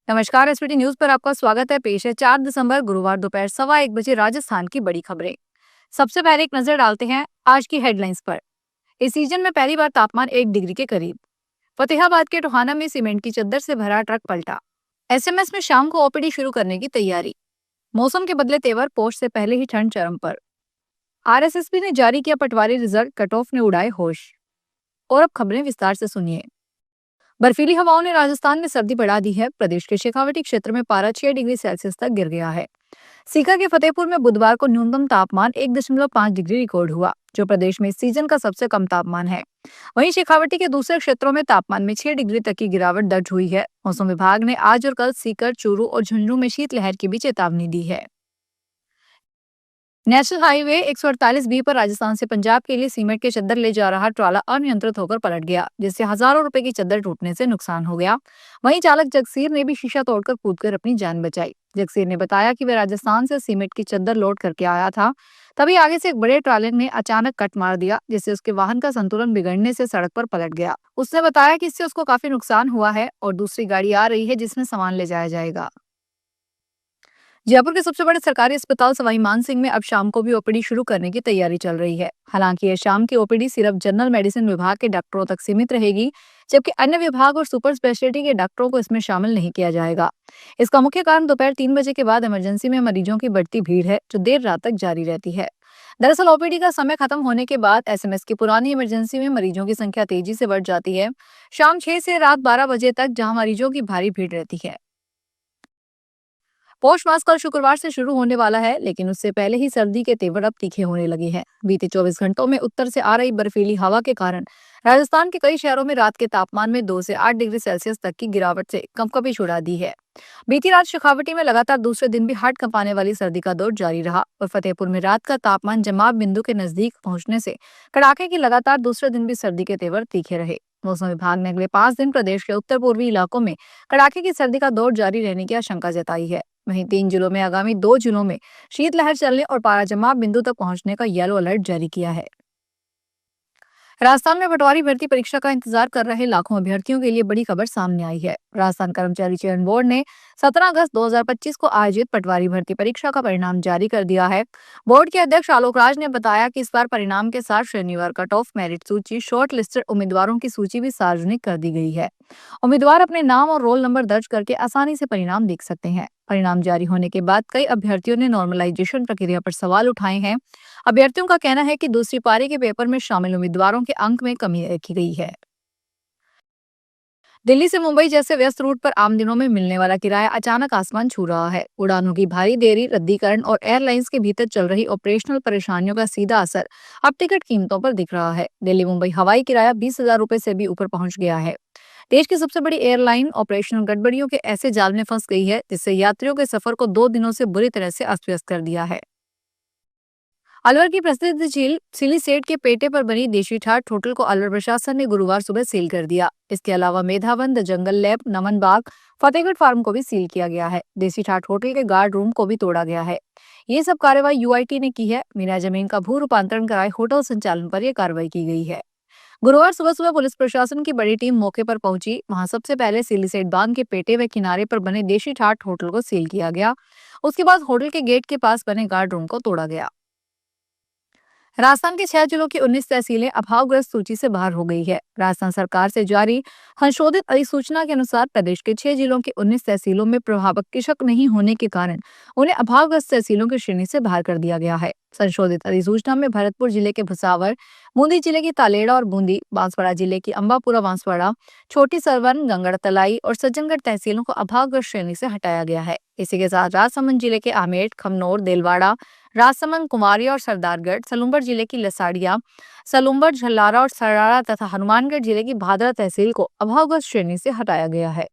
नमस्कार। SPT news पर आपका स्वागत है। पेश है 4 दिसंबर गुरुवार दोपहर 1:15 राजस्थान की बड़ी खबरें। सबसे पहले एक नजर डालते हैं आज की हेडलाइंस पर। इस सीजन में पहली बार तापमान 1 डिग्री के करीब। फतेहाबाद के टोहाना में सीमेंट की चद्दर से भरा ट्रक पलटा। एसएमएस में शाम को ओपीडी शुरू करने की तैयारी। मौसम के बदले तेवर, पोष से पहले ही ठंड चरम पर। आरएसएसबी ने जारी किया पटवारी रिजल्ट, कट ऑफ ने उड़ाए होश। और अब खबरें विस्तार से सुनिए। बर्फीली हवाओं ने राजस्थान में सर्दी बढ़ा दी है। प्रदेश के शेखावटी क्षेत्र में पारा 6 डिग्री सेल्सियस तक गिर गया है। सीकर के फतेहपुर में बुधवार को न्यूनतम तापमान 1.5 डिग्री रिकॉर्ड हुआ, जो प्रदेश में इस सीजन का सबसे कम तापमान है। वहीं शेखावटी के दूसरे क्षेत्रों में तापमान में 6 डिग्री तक की गिरावट दर्ज हुई है। मौसम विभाग ने आज और कल सीकर, चूरू और झुंझुनू में शीतलहर की भी चेतावनी दी है। नेशनल हाईवे 148 बी पर राजस्थान से पंजाब के लिए सीमेंट के चद्दर ले जा रहा ट्राला अनियंत्रित होकर पलट गया, जिससे हजारों रुपए की चद्दर टूटने से नुकसान हो गया। वहीं चालक जगसीर ने भी शीशा तोड़कर कूदकर अपनी जान बचाई। जगसीर ने बताया कि वह राजस्थान से सीमेंट की चद्दर लोड करके आया था। तभी आगे से एक बड़े ट्राले ने अचानक कट मार दिया, जिससे उसके वाहन का संतुलन बिगड़ने से सड़क पर पलट गया। उसने बताया कि इससे उसको काफी नुकसान हुआ है और दूसरी गाड़ी आ रही है जिसमें सामान ले जाया जाएगा। जयपुर के सबसे बड़े सरकारी अस्पताल सवाई मानसिंह में अब शाम को भी ओपीडी शुरू करने की तैयारी चल रही है। हालांकि यह शाम की ओपीडी सिर्फ जनरल मेडिसिन विभाग के डॉक्टरों तक सीमित रहेगी, जबकि अन्य विभाग और सुपर स्पेशलिटी के डॉक्टरों को इसमें शामिल नहीं किया जाएगा। इसका मुख्य कारण दोपहर 3 बजे के बाद इमरजेंसी में मरीजों की बढ़ती भीड़ है, जो देर रात तक जारी रहती है। दरअसल ओपीडी का समय खत्म होने के बाद एसएमएस की पुरानी इमरजेंसी में मरीजों की संख्या तेजी से बढ़ जाती है। शाम 6 से रात 12 बजे तक जहां मरीजों की भारी भीड़ रहती है। पौष मास कल शुक्रवार से शुरू होने वाला है, लेकिन उससे पहले ही सर्दी के तेवर अब तीखे होने लगे हैं। बीते 24 घंटों में उत्तर से आ रही बर्फीली हवा के कारण राजस्थान के कई शहरों में रात के तापमान में 2 से 8 डिग्री सेल्सियस तक की गिरावट से कंपकपी छुड़ा दी है। बीती रात शेखावटी में लगातार दूसरे दिन भी हाथ कंपाने वाली सर्दी का दौर जारी रहा और फतेहपुर में रात का तापमान जमाव बिंदु के नजदीक पहुंचने से कड़ाके की लगातार दूसरे दिन भी सर्दी के तेवर तीखे रहे। मौसम विभाग ने अगले 5 दिन प्रदेश के उत्तर पूर्वी इलाकों में कड़ाके की सर्दी का दौर जारी रहने की आशंका जताई है। वहीं 3 जिलों में आगामी 2 जिलों में शीतलहर चलने और पारा जमाव बिंदु तक पहुंचने का येलो अलर्ट जारी किया है। राजस्थान में पटवारी भर्ती परीक्षा का इंतजार कर रहे लाखों अभ्यर्थियों के लिए बड़ी खबर सामने आई है। राजस्थान कर्मचारी चयन बोर्ड ने 17 अगस्त 2025 को आयोजित पटवारी भर्ती परीक्षा का परिणाम जारी कर दिया है। बोर्ड के अध्यक्ष आलोक राज ने बताया कि इस बार परिणाम के साथ शनिवार कट ऑफ, मेरिट सूची, शॉर्ट लिस्टेड उम्मीदवारों की सूची भी सार्वजनिक कर दी गई है। उम्मीदवार अपने नाम और रोल नंबर दर्ज करके आसानी से परिणाम देख सकते हैं। परिणाम जारी होने के बाद कई अभ्यर्थियों ने नॉर्मलाइजेशन प्रक्रिया पर सवाल उठाए हैं। अभ्यर्थियों का कहना है कि दूसरी पारी के पेपर में शामिल उम्मीदवारों के अंक में कमी रखी गई है। दिल्ली से मुंबई जैसे व्यस्त रूट पर आम दिनों में मिलने वाला किराया अचानक आसमान छू रहा है। उड़ानों की भारी देरी, रद्दीकरण और एयरलाइंस के भीतर चल रही ऑपरेशनल परेशानियों का सीधा असर अब टिकट कीमतों पर दिख रहा है। दिल्ली मुंबई हवाई किराया 20,000 रुपए से भी ऊपर पहुंच गया है। देश की सबसे बड़ी एयरलाइन ऑपरेशनल गड़बड़ियों के ऐसे जाल में फंस गई है, जिससे यात्रियों के सफर को 2 दिनों से बुरी तरह से अस्त व्यस्त कर दिया है। अलवर की प्रसिद्ध झील सिलीसेट के पेटे पर बनी देशी ठाठ होटल को अलवर प्रशासन ने गुरुवार सुबह सील कर दिया। इसके अलावा Medhavan, the jungle lab, Naman Bagh, Fatehgarh farm को भी सील किया गया है। देशी ठाठ होटल के गार्ड रूम को भी तोड़ा गया है। ये सब कार्रवाई यूआईटी ने की है। बिना जमीन का भू रूपांतरण कराए होटल संचालन पर यह कार्रवाई की गई है। गुरुवार सुबह सुबह पुलिस प्रशासन की बड़ी टीम मौके पर पहुंची। वहां सबसे पहले सिलीसेट बांध के पेटे व किनारे पर बने देशी ठाठ होटल को सील किया गया। उसके बाद होटल के गेट के पास बने गार्ड रूम को तोड़ा गया। राजस्थान के 6 जिलों की 19 तहसीलें अभावग्रस्त सूची से बाहर हो गई है। राजस्थान सरकार से जारी संशोधित अधिसूचना के अनुसार प्रदेश के 6 जिलों की 19 तहसीलों में प्रभावक कृषक नहीं होने के कारण उन्हें अभावग्रस्त तहसीलों की श्रेणी से बाहर कर दिया गया है। संशोधित अधिसूचना में भरतपुर जिले के भुसावर, बूंदी जिले की तालेड़ा और बूंदी, बांसवाड़ा जिले की अंबापुरा बांसवाड़ा, छोटी सरवन, गंगड़तलाई और सज्जनगढ़ तहसीलों को अभावग्रस्त श्रेणी से हटाया गया है। इसी के साथ राजसमंद जिले के आमेर, खमनोर, देलवाड़ा, राजसमंद, कुमारिया और सरदारगढ़, सलूम्बर जिले की लसाड़िया, सलूम्बर, झल्लारा और सराड़ा तथा हनुमानगढ़ जिले की भादरा तहसील को अभावग्रस्त श्रेणी से हटाया गया है।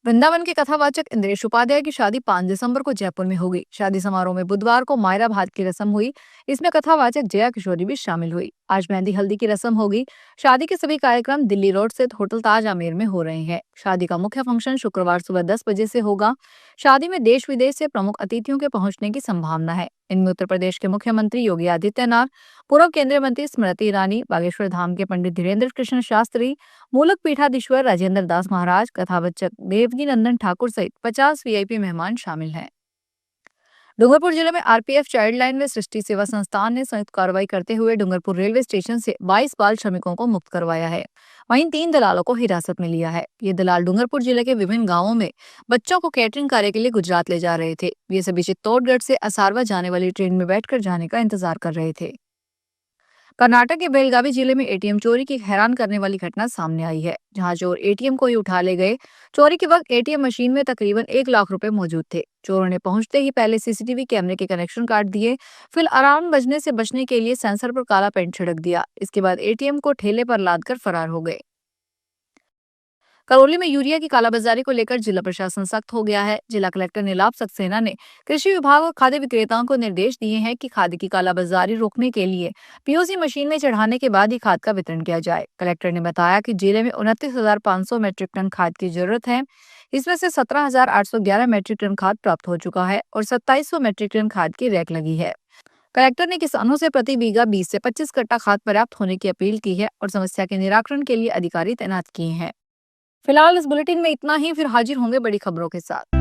वृंदावन के कथावाचक इंद्रेश उपाध्याय की शादी 5 दिसंबर को जयपुर में होगी। शादी समारोह में बुधवार को मायरा भात की रस्म हुई। इसमें कथावाचक जया किशोरी भी शामिल हुई। आज मेहंदी हल्दी की रस्म होगी। शादी के सभी कार्यक्रम दिल्ली रोड स्थित होटल ताज आमेर में हो रहे हैं। शादी का मुख्य फंक्शन शुक्रवार सुबह 10 बजे से होगा। शादी में देश विदेश से प्रमुख अतिथियों के पहुंचने की संभावना है। इनमें उत्तर प्रदेश के मुख्यमंत्री योगी आदित्यनाथ, पूर्व केंद्रीय मंत्री स्मृति ईरानी, बागेश्वर धाम के पंडित धीरेन्द्र कृष्ण शास्त्री, मूलक पीठाधीश्वर राजेंद्र दास महाराज, कथावचक देवकी नंदन ठाकुर सहित 50 वीआईपी मेहमान शामिल हैं। डूंगरपुर जिले में आरपीएफ चाइल्ड लाइन व सृष्टि सेवा संस्थान ने संयुक्त कार्रवाई करते हुए डूंगरपुर रेलवे स्टेशन से 22 बाल श्रमिकों को मुक्त करवाया है। वहीं 3 दलालों को हिरासत में लिया है। ये दलाल डूंगरपुर जिले के विभिन्न गांवों में बच्चों को कैटरिंग कार्य के लिए गुजरात ले जा रहे थे। ये सभी चित्तौड़गढ़ से असारवा जाने वाली ट्रेन में बैठकर जाने का इंतजार कर रहे थे। कर्नाटक के बेलगावी जिले में एटीएम चोरी की एक हैरान करने वाली घटना सामने आई है, जहां चोर एटीएम को ही उठा ले गए। चोरी के वक्त एटीएम मशीन में तकरीबन 1 लाख रुपए मौजूद थे। चोरों ने पहुंचते ही पहले सीसीटीवी कैमरे के कनेक्शन काट दिए, फिर अलार्म बजने से बचने के लिए सेंसर पर काला पेंट छिड़क दिया। इसके बाद एटीएम को ठेले पर लादकर फरार हो गए। करौली में यूरिया की कालाबाजारी को लेकर जिला प्रशासन सख्त हो गया है। जिला कलेक्टर नीलाभ सक्सेना ने कृषि विभाग और खाद्य विक्रेताओं को निर्देश दिए हैं कि खाद की कालाबाजारी रोकने के लिए पीओसी मशीन में चढ़ाने के बाद ही खाद का वितरण किया जाए। कलेक्टर ने बताया कि जिले में 29,500 मीट्रिक टन खाद की जरूरत है। इसमें से 17,811 मीट्रिक टन खाद प्राप्त हो चुका है और 2700 मीट्रिक टन खाद की रैक लगी है। कलेक्टर ने किसानों से प्रति बीघा 20 से 25 कट्टा खाद पर्याप्त होने की अपील की है और समस्या के निराकरण के लिए अधिकारी तैनात किए हैं। फिलहाल इस बुलेटिन में इतना ही, फिर हाजिर होंगे बड़ी खबरों के साथ।